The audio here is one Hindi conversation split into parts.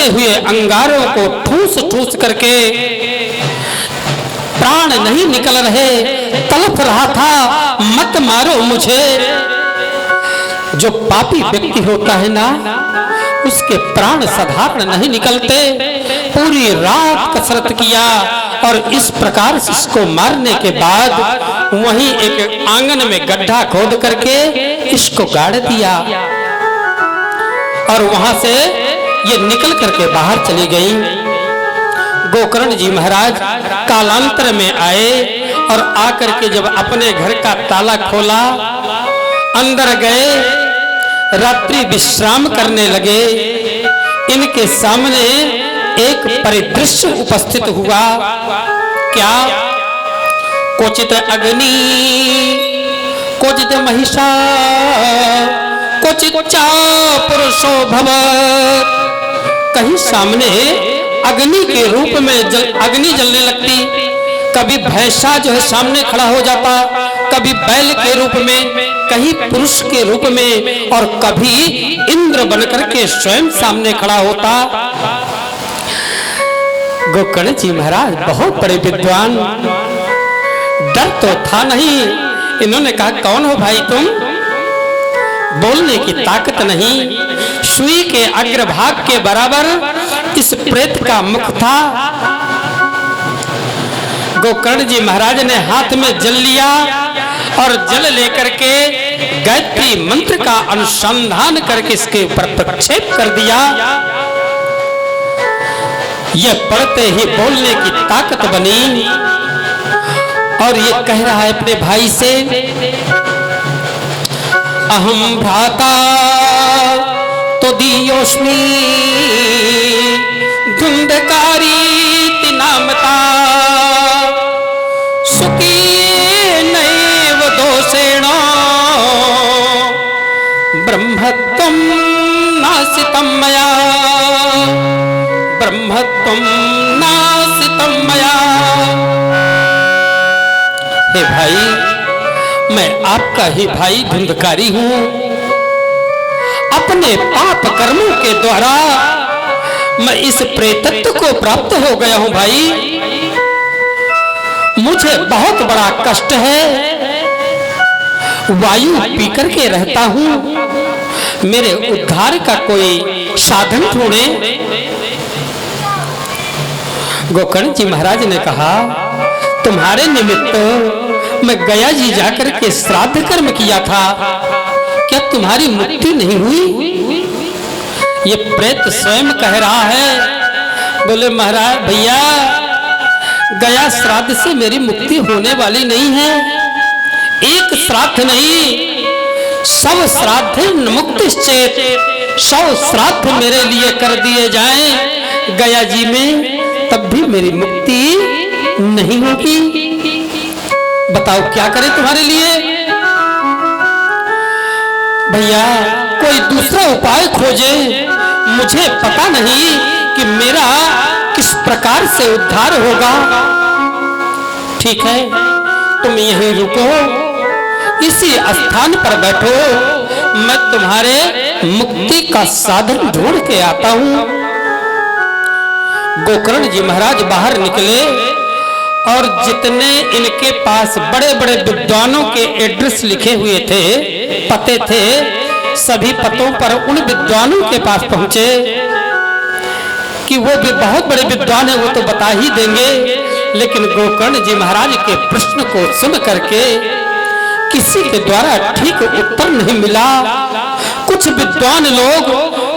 जलते हुए अंगारों को ठूस ठूस करके प्राण नहीं निकल रहे, तड़प रहा था, मत मारो मुझे। जो पापी व्यक्ति होता है ना, उसके प्राण साधारण नहीं निकलते। पूरी रात कसरत किया और इस प्रकार से इसको मारने के बाद वहीं एक आंगन में गड्ढा खोद करके इसको गाड़ दिया और वहां से ये निकल करके बाहर चली गई। गोकर्ण जी महाराज कालांतर में आए और आकर के जब अपने घर का ताला खोला, अंदर गए, रात्रि विश्राम करने लगे। इनके सामने एक परिदृश्य उपस्थित हुआ। क्या? क्वचित अग्नि, क्वचित महिषा, क्वचित चा पुरुषो भवत्। कहीं सामने अग्नि के रूप में अग्नि जलने लगती, कभी भैंसा जो है सामने खड़ा हो जाता, कभी बैल के रूप में, कहीं पुरुष के रूप में, और कभी इंद्र बनकर के स्वयं सामने खड़ा होता। गोकर्ण जी महाराज बहुत बड़े विद्वान, डर तो था नहीं। इन्होंने कहा, कौन हो भाई तुम? बोलने की ताकत नहीं। सुई के अग्रभाग के बराबर इस प्रेत का मुख था। गोकर्ण जी महाराज ने हाथ में जल लिया और जल लेकर के गायत्री मंत्र का अनुसंधान करके इसके ऊपर प्रक्षेप कर दिया। यह पढ़ते ही बोलने की ताकत बनी और ये कह रहा है अपने भाई से, अहम भ्राता तो दियोस्मि धुंधकारी नामता सुखी नैव दोषेण ब्रह्मत्वं नासितं मया, ब्रह्मत्वं नासितं मया। हे भाई, मैं आपका ही भाई धुंधकारी हूं। अपने पाप कर्मों के द्वारा मैं इस प्रेतत्व को प्राप्त हो गया हूं भाई। मुझे बहुत बड़ा कष्ट है, वायु पी करके रहता हूं। मेरे उद्धार का कोई साधन ढूंढे। गोकर्ण जी महाराज ने कहा, तुम्हारे निमित्त मैं गया जी जाकर के श्राद्ध कर्म किया था, क्या तुम्हारी मुक्ति नहीं हुई? ये प्रेत स्वयं कह रहा है। बोले महाराज भैया, गया श्राद्ध से मेरी मुक्ति होने वाली नहीं है। एक श्राद्ध नहीं, 100 श्राद्ध मुक्ति चेत, 100 श्राद्ध मेरे लिए कर दिए जाएं गया जी में, तब भी मेरी मुक्ति नहीं होगी। बताओ क्या करें तुम्हारे लिए? भैया कोई दूसरा उपाय खोजे, मुझे पता नहीं कि मेरा किस प्रकार से उद्धार होगा। ठीक है, तुम यहीं रुको, इसी स्थान पर बैठो, मैं तुम्हारे मुक्ति का साधन ढूंढ के आता हूं। गोकर्ण जी महाराज बाहर निकले और जितने इनके पास बड़े बड़े विद्वानों के एड्रेस लिखे हुए थे, पते थे, सभी पतों पर उन विद्वानों के पास पहुंचे कि वो भी बहुत बड़े विद्वान है, वो तो बता ही देंगे। लेकिन गोकर्ण जी महाराज के प्रश्न को सुन करके किसी के द्वारा ठीक उत्तर नहीं मिला। कुछ विद्वान लोग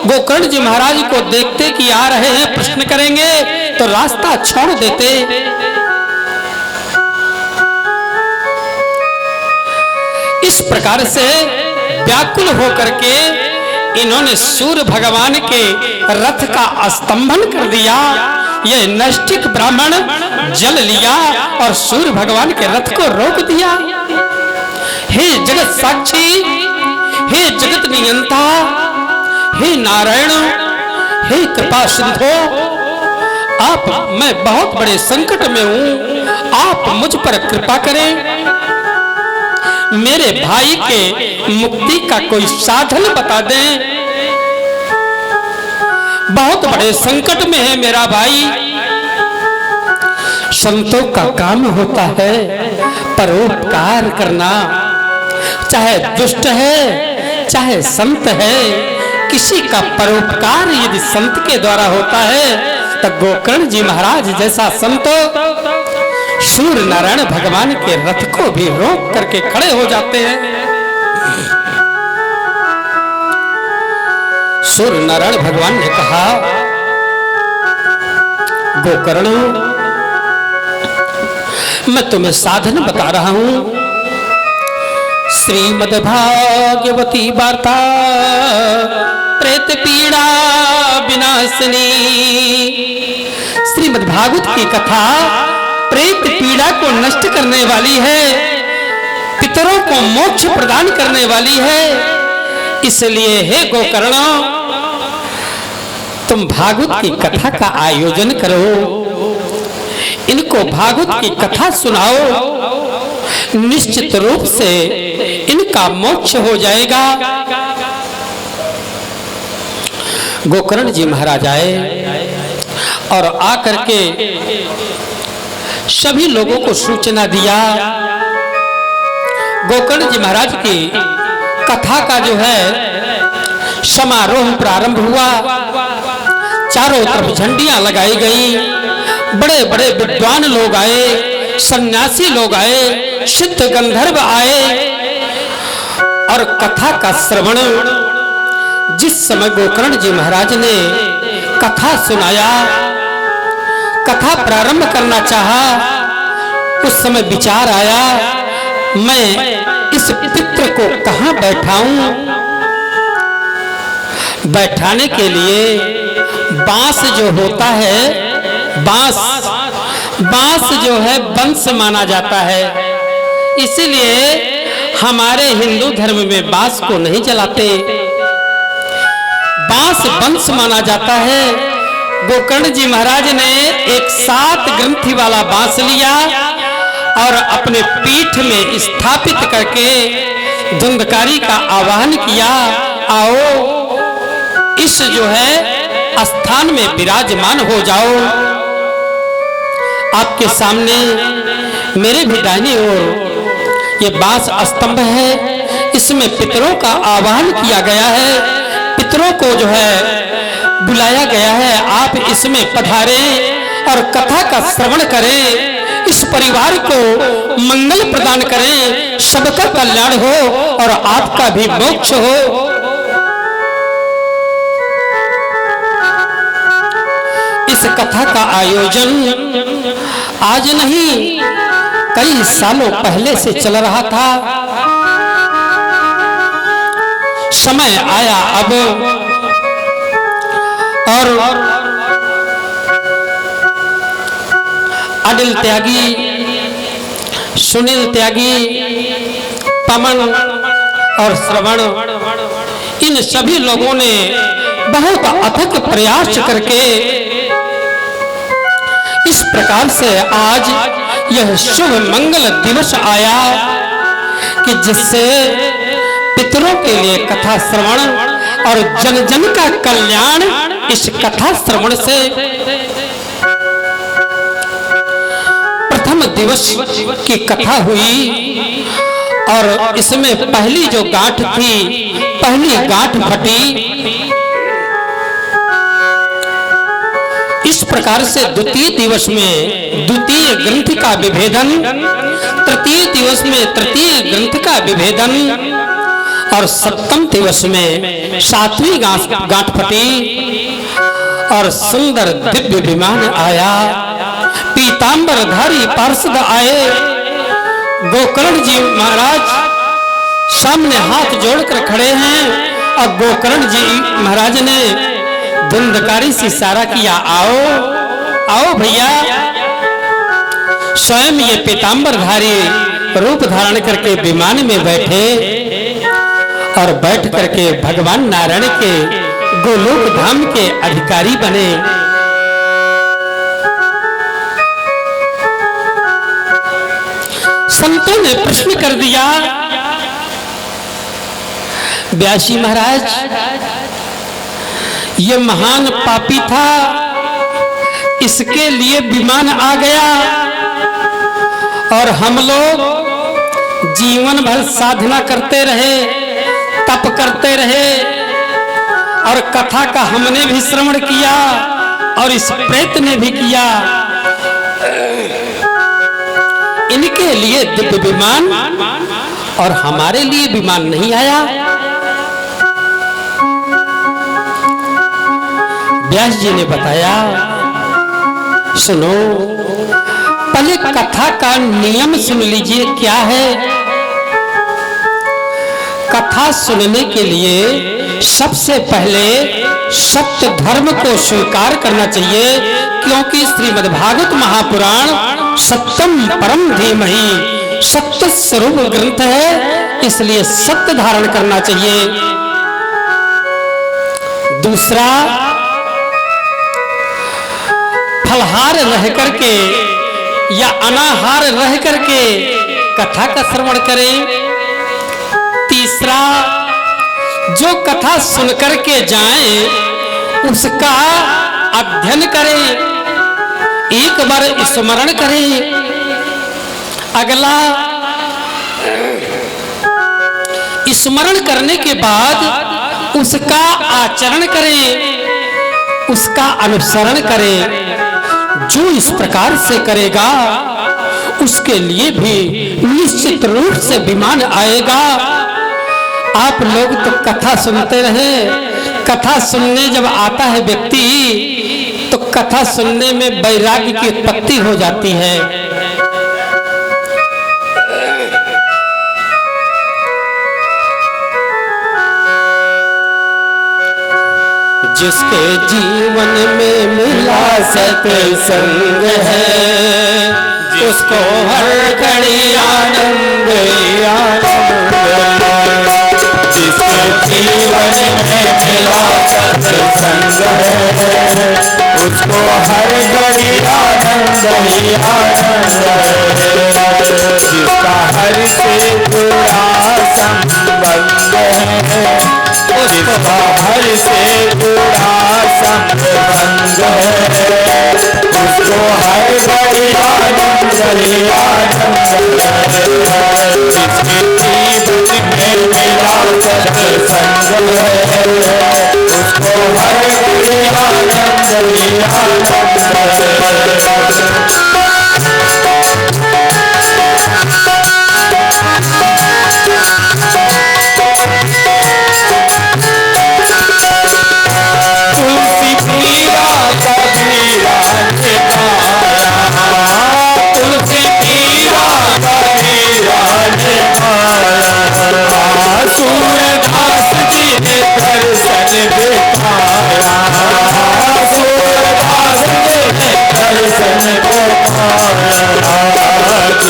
गोकर्ण जी महाराज को देखते कि आ रहे हैं, प्रश्न करेंगे, तो रास्ता छोड़ देते। इस प्रकार से व्याकुल होकर के इन्होंने सूर्य भगवान के रथ का स्तंभन कर दिया। यह नैष्ठिक ब्राह्मण जल लिया और सूर्य भगवान के रथ को रोक दिया। हे जगत साक्षी, हे जगत नियंता, हे नारायण, हे कृपा सिंधो, आप, मैं बहुत बड़े संकट में हूं, आप मुझ पर कृपा करें। मेरे भाई के मुक्ति का कोई साधन बता दें। बहुत बड़े संकट में है मेरा भाई। संतों का काम होता है परोपकार करना, चाहे दुष्ट है चाहे संत है, किसी का परोपकार यदि संत के द्वारा होता है तो गोकर्ण जी महाराज जैसा संत सूर्य नारायण भगवान के रथ को भी रोक करके खड़े हो जाते हैं। सूर्य नारायण भगवान ने कहा, गोकर्ण मैं तुम्हें साधन बता रहा हूं। श्रीमद्भागवती वार्ता प्रेत पीड़ा विनाशिनी। श्रीमद्भागवत की कथा प्रेत पीड़ा को नष्ट करने वाली है, पितरों को मोक्ष प्रदान करने वाली है। इसलिए हे गोकर्ण, तुम भागवत की कथा का आयोजन करो, इनको भागवत की कथा सुनाओ, निश्चित रूप से इनका मोक्ष हो जाएगा। गोकर्ण जी महाराज आए और आकर के सभी लोगों को सूचना दिया। गोकर्ण जी महाराज की कथा का जो है समारोह प्रारंभ हुआ। चारों तरफ झंडियां लगाई गई, बड़े बड़े विद्वान लोग आए, सन्यासी लोग आए, सिद्ध गंधर्व आए और कथा का श्रवण। जिस समय गोकर्ण जी महाराज ने कथा सुनाया, कथा प्रारंभ करना चाहा, उस समय विचार आया, मैं इस पितृ को कहां बैठाऊं। बैठाने के लिए बांस जो होता है, बांस जो है वंश माना जाता है, इसीलिए हमारे हिंदू धर्म में बांस को नहीं जलाते, बांस वंश माना जाता है। गोकर्ण जी महाराज ने एक 7 ग्रंथि वाला बांस लिया और अपने पीठ में स्थापित करके धुंधकारी का आवाहन किया, आओ इस जो है स्थान में विराजमान हो जाओ। आपके सामने मेरे भी दाहिनी ओर ये बांस स्तंभ है, इसमें पितरों का आवाहन किया गया है, पितरों को जो है बुलाया गया है। आप इसमें पधारें और कथा का श्रवण करें, इस परिवार को मंगल प्रदान करें, सबका कल्याण हो और आपका भी मोक्ष हो। इस कथा का आयोजन आज नहीं, कई सालों पहले से चल रहा था। समय आया अब और अनिल त्यागी, सुनील त्यागी, पवन और श्रवण, इन सभी लोगों ने बहुत अथक प्रयास करके इस प्रकार से आज यह शुभ मंगल दिवस आया कि जिससे पितरों के लिए कथा श्रवण और जन जन का कल्याण इस कथा श्रवण से। प्रथम दिवस की कथा हुई और इसमें पहली जो गांठ थी, पहली गांठ फटी। इस प्रकार से द्वितीय दिवस में द्वितीय ग्रंथ का विभेदन, तृतीय दिवस में तृतीय ग्रंथ का विभेदन और सप्तम दिवस में 7वीं गांठ फटी और सुंदर दिव्य विमान आया। पीतांबरधारी पार्षद आए। गोकर्ण जी महाराज सामने हाथ जोड़कर खड़े हैं और गोकर्ण जी महाराज ने धुंधकारी से इशारा किया, आओ आओ भैया। स्वयं ये पीतांबरधारी रूप धारण करके विमान में बैठे और बैठ करके भगवान नारायण के गोलोक धाम के अधिकारी बने। संतों ने प्रश्न कर दिया, व्यासी महाराज ये महान पापी था, इसके लिए विमान आ गया और हम लोग जीवन भर साधना करते रहे, तप करते रहे और कथा का हमने भी श्रवण किया और इस प्रेत ने भी किया। इनके लिए दिव्य विमान और हमारे लिए विमान नहीं आया। व्यास जी ने बताया, सुनो, पहले कथा का नियम सुन लीजिए क्या है। कथा सुनने के लिए सबसे पहले सत्य धर्म को स्वीकार करना चाहिए, क्योंकि श्रीमद्भागवत महापुराण सत्यम परम धीमहि सत्य स्वरूप ग्रंथ है, इसलिए सत्य धारण करना चाहिए। दूसरा, फलहार रह करके या अनाहार रह करके कथा का श्रवण करें। तीसरा, जो कथा सुन करके जाएं उसका अध्ययन करें, एक बार स्मरण करें। अगला, स्मरण करने के बाद उसका आचरण करें, उसका अनुसरण करें। जो इस प्रकार से करेगा उसके लिए भी निश्चित रूप से विमान आएगा। आप लोग तो कथा सुनते रहे, कथा सुनने जब आता है व्यक्ति तो कथा सुनने में वैराग्य की उत्पत्ति हो जाती है। जिसके जीवन में मिला सत्संग है, उसको हर घड़ी आनंद आनंद। जिसके जीवन में मिला सत्संग है, उसको हर घड़ी आनंद ही आनंद है। जिसका हर से जुड़ा संबंध है, उसका हर से जुड़ा संबंध है, उसको हर घड़ी आनंद ही आनंद है। जिसके जीवन में मिला सत्संग है, उसको हर घड़ी आनंद ही आनंद है।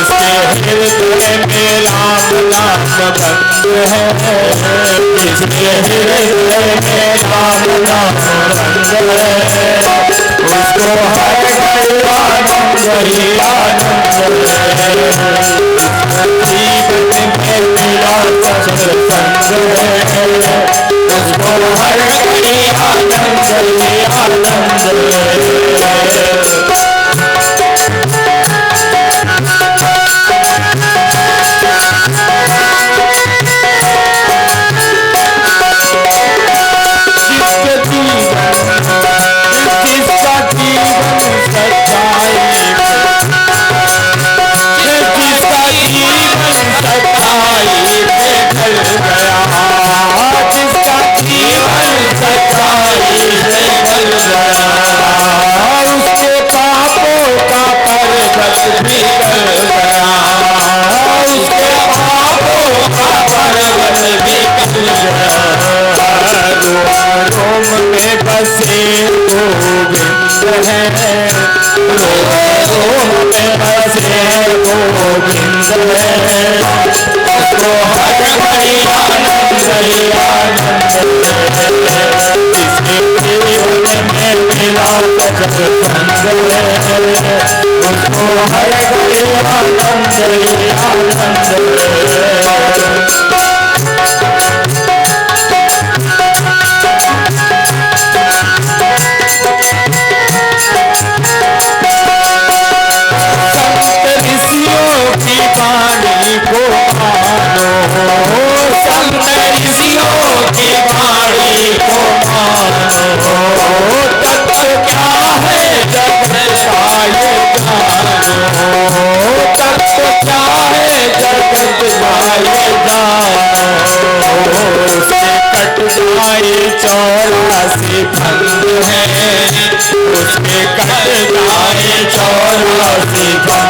जिसके हृदय में राम नाम बंद है, जिसके हृदय में राम नाम बंद है, उसको हर घड़ी आनंद ही आनंद है। जीवन में मिला सत्संग है, उसको हर घड़ी आनंद ही आनंद है। 84 फंद है, उसके कट जाए 84 फंद।